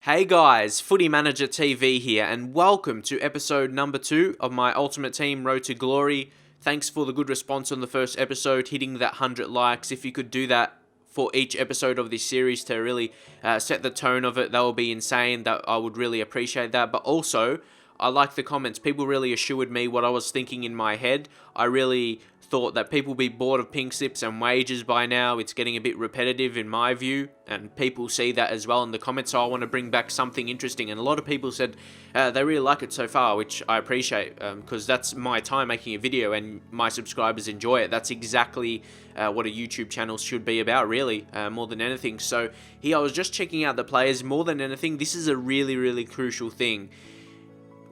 Hey guys, Footy Manager TV here, and welcome to episode number 2 of my Ultimate Team Road to Glory. Thanks for the good response on the first episode, hitting that 100 likes. If you could do that for each episode of this series to really set the tone of it, that would be insane. That I would really appreciate that. But also, I like the comments. People really assured me what I was thinking in my head. I really thought that people would be bored of pink slips and wages by now. It's getting a bit repetitive in my view, and people see that as well in the comments, so I want to bring back something interesting. And a lot of people said they really like it so far, which I appreciate, because that's my time making a video and my subscribers enjoy it. That's exactly what a YouTube channel should be about, really, more than anything. So here I was just checking out the players. More than anything, this is a really crucial thing.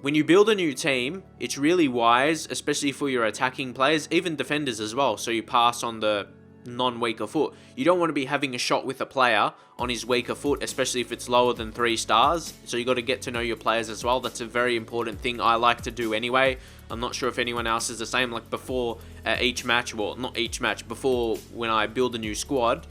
When you build a new team, it's really wise, especially for your attacking players, even defenders as well, so you pass on the non-weaker foot. You don't want to be having a shot with a player on his weaker foot, especially if it's lower than 3 stars, so you got to get to know your players as well. That's a very important thing I like to do anyway. I'm not sure if anyone else is the same, like before each match, well, not each match, before when I build a new squad,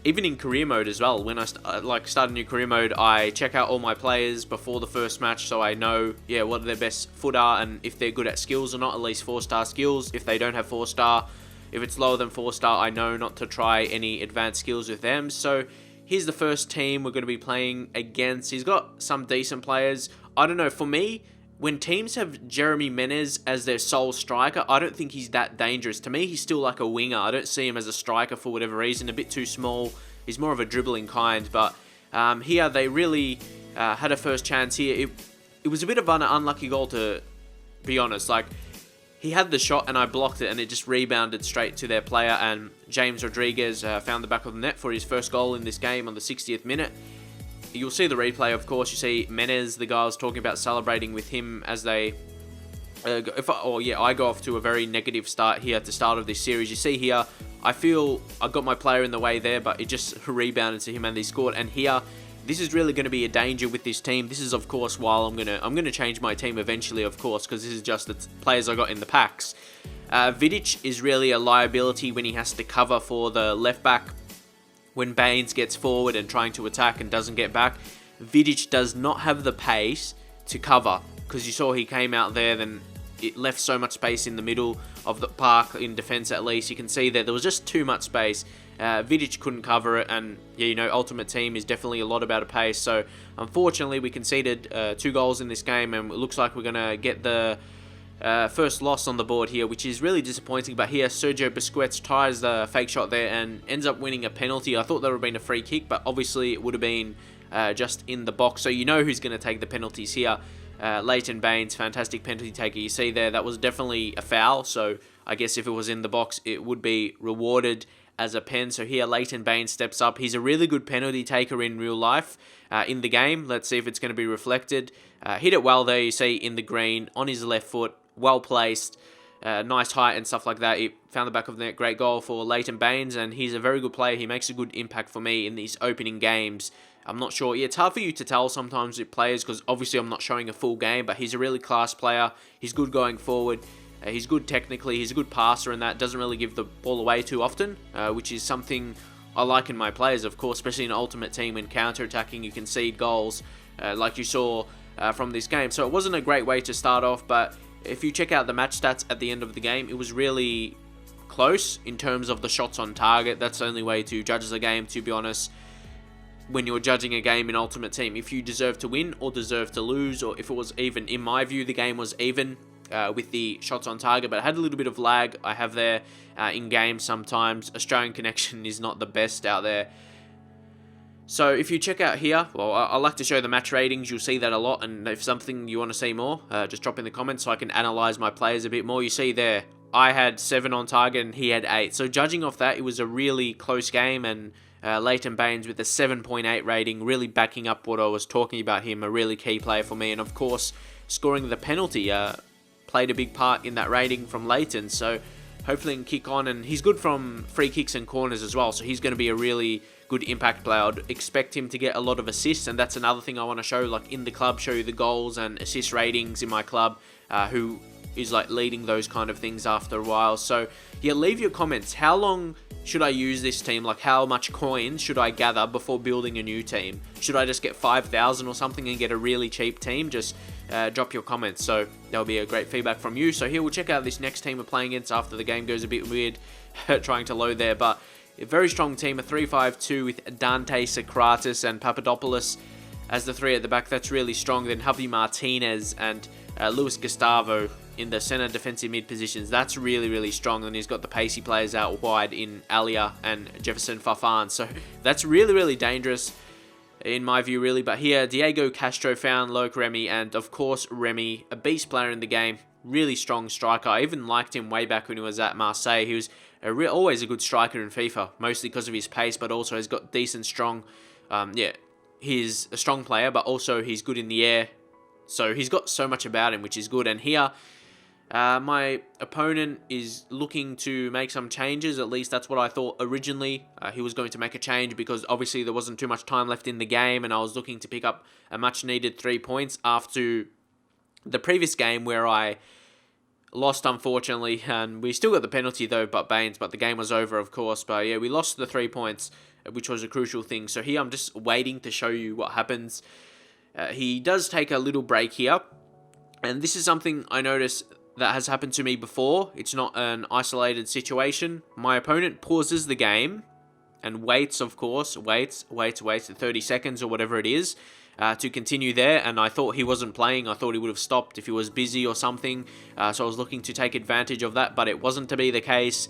even in career mode as well. When I start a new career mode, I check out all my players before the first match, so I know what their best foot are and if they're good at skills or not. At least 4-star skills. If they don't have 4-star, if it's lower than 4-star, I know not to try any advanced skills with them. So here's the first team we're going to be playing against. He's got some decent players. I don't know, for me, when teams have Jeremy Menez as their sole striker, I don't think he's that dangerous. To me, he's still like a winger. I don't see him as a striker for whatever reason. A bit too small. He's more of a dribbling kind. But here, they really had a first chance here. It was a bit of an unlucky goal, to be honest. Like, he had the shot and I blocked it, and it just rebounded straight to their player. And James Rodriguez found the back of the net for his first goal in this game on the 60th minute. You'll see the replay, of course. You see Menez, the guy I was talking about, celebrating with him as they... I go off to a very negative start here at the start of this series. You see here, I feel I got my player in the way there, but it just rebounded to him and they scored. And here, this is really going to be a danger with this team. This is, of course, while I'm gonna change my team eventually, of course, because this is just the players I got in the packs. Vidic is really a liability when he has to cover for the left back. When Baines gets forward and trying to attack and doesn't get back, Vidic does not have the pace to cover, because you saw he came out there, then it left so much space in the middle of the park, in defense at least. You can see there was just too much space. Vidic couldn't cover it, and Ultimate Team is definitely a lot about a pace. So unfortunately, we conceded 2 goals in this game, and it looks like we're going to get the first loss on the board here, which is really disappointing. But here, Sergio Busquets tries the fake shot there and ends up winning a penalty. I thought that would have been a free kick, but obviously it would have been just in the box. So you know who's going to take the penalties here. Leighton Baines, fantastic penalty taker. You see there, that was definitely a foul. So I guess if it was in the box, it would be rewarded as a pen. So here, Leighton Baines steps up. He's a really good penalty taker in real life. In the game, let's see if it's going to be reflected. Hit it well there, you see, in the green, on his left foot. Well placed, nice height and stuff like that. He found the back of the net. Great goal for Leighton Baines, and he's a very good player. He makes a good impact for me in these opening games. I'm not sure. It's hard for you to tell sometimes with players, because obviously I'm not showing a full game, but he's a really class player. He's good going forward. He's good technically. He's a good passer, and that doesn't really give the ball away too often, which is something I like in my players, of course, especially in an Ultimate Team. When counter-attacking, you concede goals, like you saw from this game. So it wasn't a great way to start off, but if you check out the match stats at the end of the game, it was really close in terms of the shots on target. That's the only way to judge the game, to be honest, when you're judging a game in Ultimate Team. If you deserve to win or deserve to lose, or if it was even. In my view, the game was even with the shots on target, but it had a little bit of lag. I have there in game sometimes. Australian connection is not the best out there. So if you check out here, well, I like to show the match ratings. You'll see that a lot, and if something you want to see more, just drop in the comments so I can analyze my players a bit more. You see there, I had 7 on target and he had 8. So judging off that, it was a really close game, and Leighton Baines with a 7.8 rating, really backing up what I was talking about him, a really key player for me. And of course, scoring the penalty played a big part in that rating from Leighton. So hopefully he can kick on, and he's good from free kicks and corners as well. So he's going to be a really good impact player. I'd expect him to get a lot of assists, and that's another thing I want to show, like in the club, show you the goals and assist ratings in my club, who is like leading those kind of things after a while. So yeah, leave your comments. How long should I use this team? Like, how much coins should I gather before building a new team? Should I just get 5,000 or something and get a really cheap team? Just drop your comments. So that'll be a great feedback from you. So here we'll check out this next team we're playing against after the game goes a bit weird trying to load there. But a very strong team, a 3-5-2 with Dante, Socrates and Papadopoulos as the three at the back. That's really strong. Then Javi Martinez and Luis Gustavo in the center defensive mid positions. That's really, really strong. And he's got the pacey players out wide in Alia and Jefferson Fafan. So that's really, really dangerous in my view, really. But here, Diego Castro found Loic Remy, and of course Remy, a beast player in the game, really strong striker. I even liked him way back when he was at Marseille. He was always a good striker in FIFA, mostly because of his pace, but also he's got decent, strong, he's a strong player, but also he's good in the air. So he's got so much about him, which is good. And here, my opponent is looking to make some changes. At least that's what I thought originally. He was going to make a change because obviously there wasn't too much time left in the game, and I was looking to pick up a much needed 3 points after the previous game where I lost, unfortunately, and we still got the penalty though, but the game was over, of course. But yeah, we lost the 3 points, which was a crucial thing. So here I'm just waiting to show you what happens. He does take a little break here, and this is something I noticed that has happened to me before. It's not an isolated situation. My opponent pauses the game and waits, of course, waits 30 seconds or whatever it is to continue there. And I thought he wasn't playing. I thought he would have stopped if he was busy or something. So I was looking to take advantage of that, but it wasn't to be the case.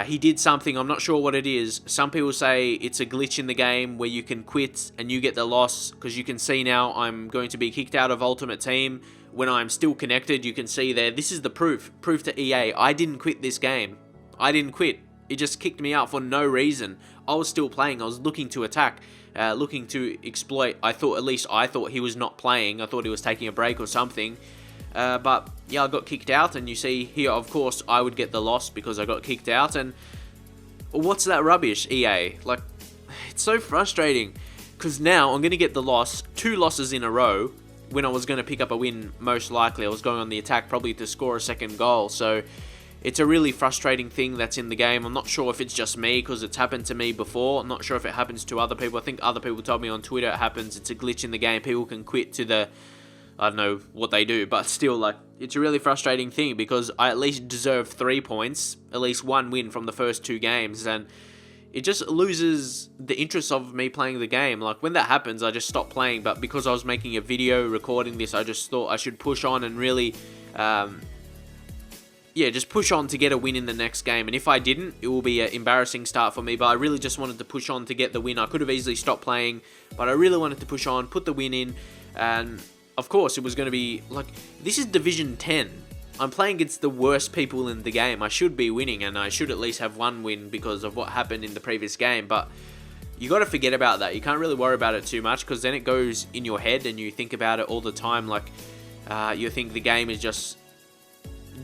He did something, I'm not sure what it is. Some people say it's a glitch in the game where you can quit and you get the loss, because you can see now I'm going to be kicked out of Ultimate Team when I'm still connected. You can see there, this is the proof to EA. I didn't quit this game. I didn't quit. It just kicked me out for no reason. I was still playing. I was looking to attack, looking to exploit. I thought he was not playing. I thought he was taking a break or something. But yeah, I got kicked out, and you see here, of course, I would get the loss because I got kicked out. And what's that rubbish, EA? Like, it's so frustrating, because now I'm going to get the loss, 2 losses in a row, when I was going to pick up a win. Most likely I was going on the attack probably to score a second goal. So it's a really frustrating thing that's in the game. I'm not sure if it's just me, because it's happened to me before. I'm not sure if it happens to other people. I think other people told me on Twitter it happens. It's a glitch in the game. People can quit to the, I don't know what they do, but still, like, it's a really frustrating thing, because I at least deserve 3 points, at least 1 win from the first 2 games, and it just loses the interest of me playing the game. Like, when that happens, I just stop playing. But because I was making a video recording this, I just thought I should push on and really, just push on to get a win in the next game. And if I didn't, it will be an embarrassing start for me. But I really just wanted to push on to get the win. I could have easily stopped playing, but I really wanted to push on, put the win in. And of course, it was going to be, like, this is Division 10. I'm playing against the worst people in the game. I should be winning, and I should at least have 1 win because of what happened in the previous game. But you got to forget about that. You can't really worry about it too much, because then it goes in your head and you think about it all the time. Like, you think the game is just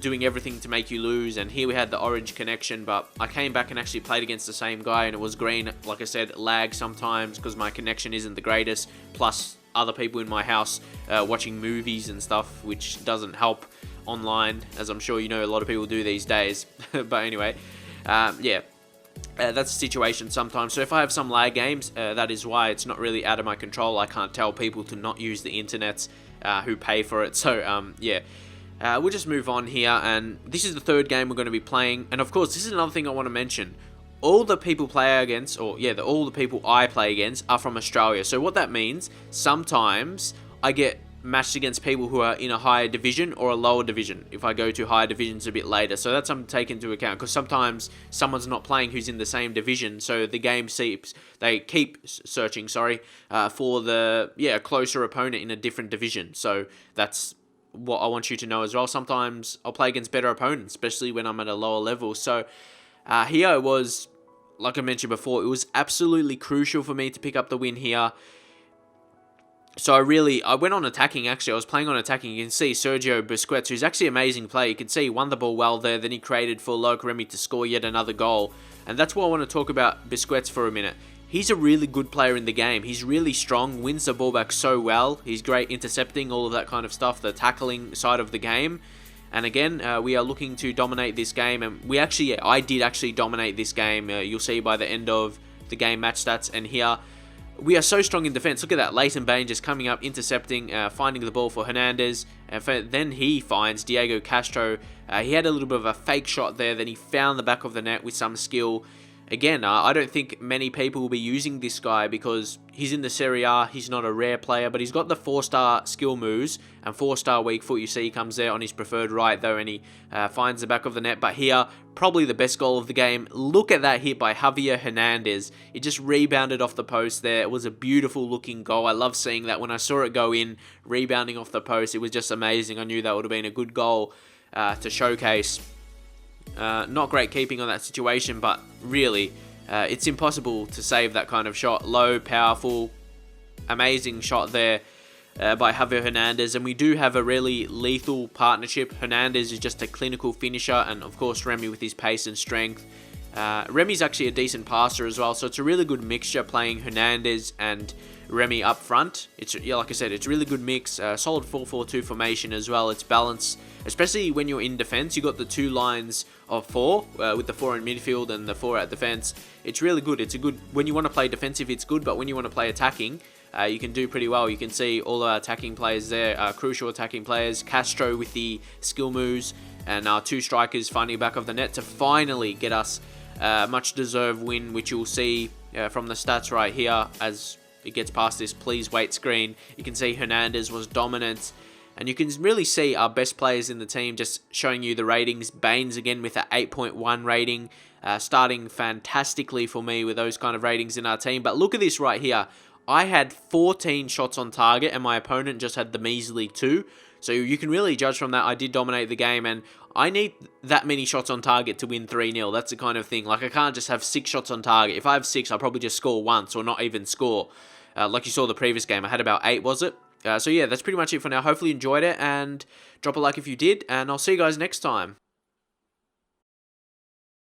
doing everything to make you lose. And here we had the orange connection, but I came back and actually played against the same guy, and it was green. Like I said, lag sometimes because my connection isn't the greatest. Plus, other people in my house watching movies and stuff, which doesn't help online, as I'm sure you know a lot of people do these days. But anyway, that's the situation sometimes. So if I have some lag games, that is why. It's not really out of my control. I can't tell people to not use the internet who pay for it. So we'll just move on here, and this is the 3rd game we're going to be playing. And of course, this is another thing I want to mention. All the people play against, all the people I play against are from Australia. So what that means, sometimes I get matched against people who are in a higher division or a lower division if I go to higher divisions a bit later. So that's something to take into account, because sometimes someone's not playing who's in the same division, so the game keep searching for the closer opponent in a different division. So that's what I want you to know as well. Sometimes I'll play against better opponents, especially when I'm at a lower level. So here it was, like I mentioned before, it was absolutely crucial for me to pick up the win here. So I went on attacking, actually. I was playing on attacking. You can see Sergio Busquets, who's actually an amazing player. You can see he won the ball well there. Then he created for Loic Remy to score yet another goal. And that's why I want to talk about Busquets for a minute. He's a really good player in the game. He's really strong, wins the ball back so well. He's great intercepting, all of that kind of stuff, the tackling side of the game. And again, we are looking to dominate this game, and I did actually dominate this game. You'll see by the end of the game match stats, and here we are so strong in defense. Look at that, Leighton Bain just coming up, intercepting, finding the ball for Hernandez, and then he finds Diego Castro. He had a little bit of a fake shot there, then he found the back of the net with some skill. Again, I don't think many people will be using this guy because he's in the Serie A. He's not a rare player, but he's got the 4-star skill moves and 4-star weak foot. You see he comes there on his preferred right though, and he finds the back of the net. But here, probably the best goal of the game. Look at that hit by Javier Hernandez. It just rebounded off the post there. It was a beautiful looking goal. I love seeing that. When I saw it go in, rebounding off the post, it was just amazing. I knew that would have been a good goal to showcase. Not great keeping on that situation, but really, it's impossible to save that kind of shot. Low, powerful, amazing shot there by Javier Hernandez. And we do have a really lethal partnership. Hernandez is just a clinical finisher, and of course Remy with his pace and strength. Remy's actually a decent passer as well, so it's a really good mixture playing Hernandez and Remy up front. Like I said, it's a really good mix. Solid 4-4-2 formation as well. It's balanced, especially when you're in defense. You got the 2 lines of 4 with the 4 in midfield and the 4 at defense. It's really good. It's a good when you want to play defensive. It's good, but when you want to play attacking, you can do pretty well. You can see all our attacking players there, crucial attacking players. Castro with the skill moves, and our 2 strikers finding back of the net to finally get us much deserved win, which you'll see from the stats right here as it gets past this please wait screen. You can see Hernandez was dominant, and you can really see our best players in the team just showing you the ratings. Baines again with an 8.1 rating, starting fantastically for me with those kind of ratings in our team. But look at this right here. I had 14 shots on target and my opponent just had the measly 2. So you can really judge from that. I did dominate the game, and I need that many shots on target to win 3-0. That's the kind of thing. Like, I can't just have 6 shots on target. If I have 6, I'll probably just score once or not even score. Like you saw the previous game, I had about 8, was it? So yeah, that's pretty much it for now. Hopefully you enjoyed it, and drop a like if you did, and I'll see you guys next time.